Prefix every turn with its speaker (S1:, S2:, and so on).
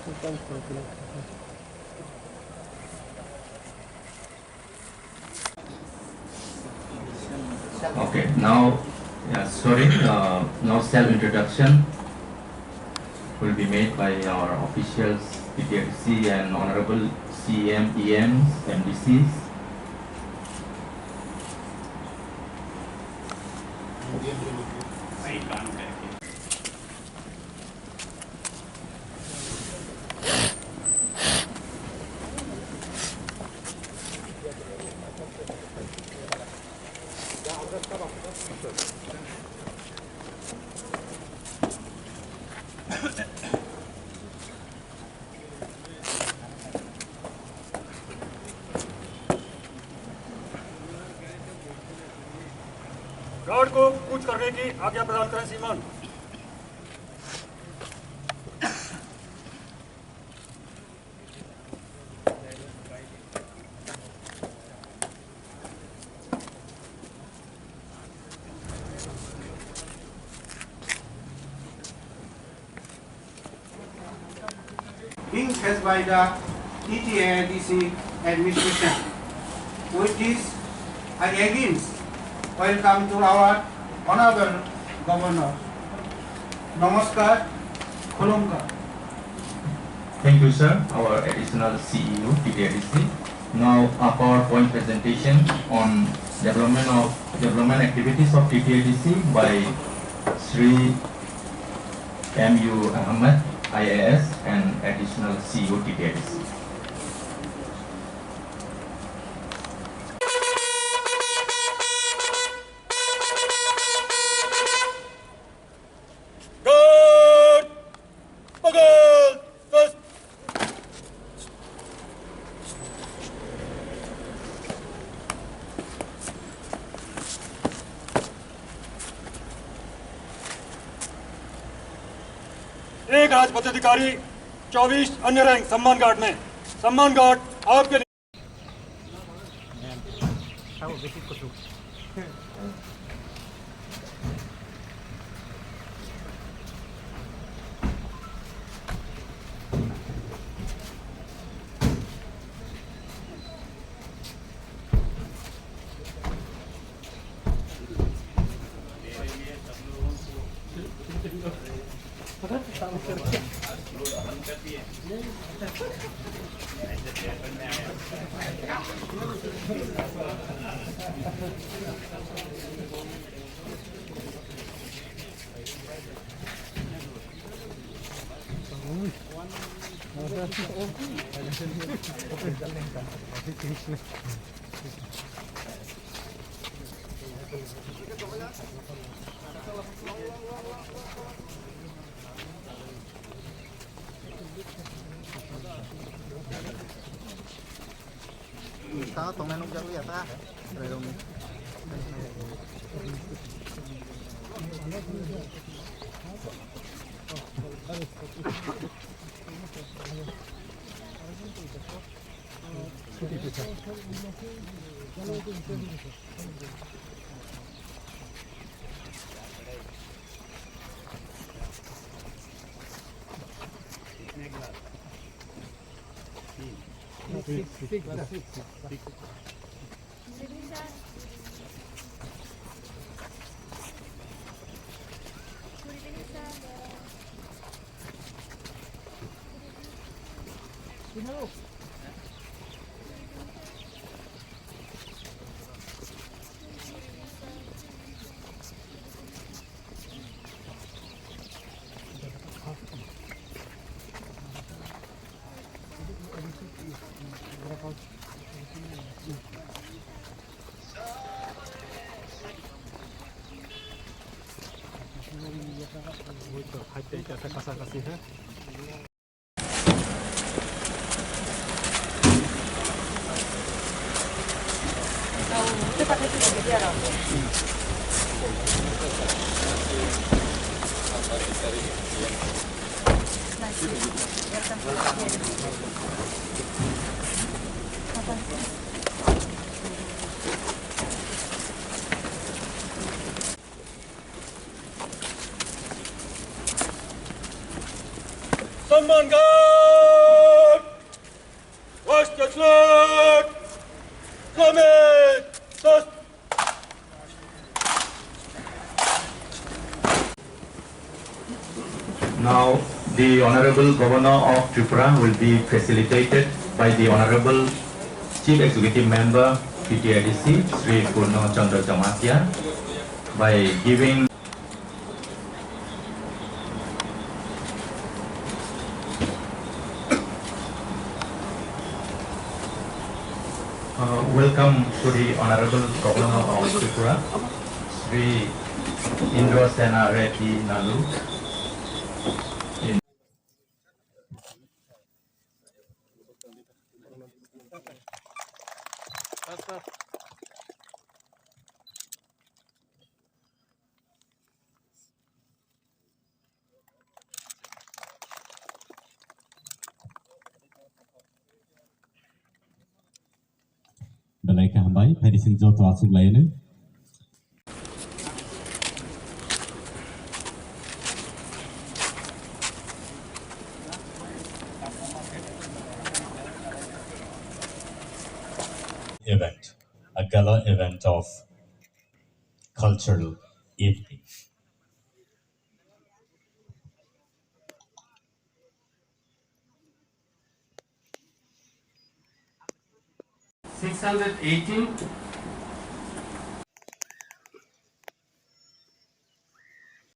S1: Okay, now, yeah, sorry, now self-introduction will be made by our officials, PTRC and Honorable CM, EMs, MDCs.
S2: Guard को कुछ करने की आज्ञा प्रदान करें श्रीमान।
S3: Being faced by the TTADC administration. With this, I again welcome to our Honorable Governor. Namaskar, Khulumka.
S1: Thank you, sir, our additional CEO, PTRC. Now, a PowerPoint presentation on development activities of TTADC by Sri M.U. Ahmed, IAS, and additional CEO, TTADC.
S2: Guard पकड़ बस। एक राजपथ अधिकारी 24 अन्य rank सम्मान guard में सम्मान guard आपके
S4: Sao tụi này nông dân bây giờ ta rồi luôn.
S2: सम्मान गार्ड, राष्ट्र फ्लैग, समेत शस्त्र।
S1: Now, the Honorable Governor of Tripura will be facilitated by the Honorable Chief Executive Member PTIDC, Sri Purno Chandra Jamatia, by giving welcome to the Honorable Governor of Tripura, Sri Indra Sena Reddy Nalu.
S5: Balai Kahambai, Pedisin Joto Asuk Layanu. Event, a gala event of cultural evening.
S3: $618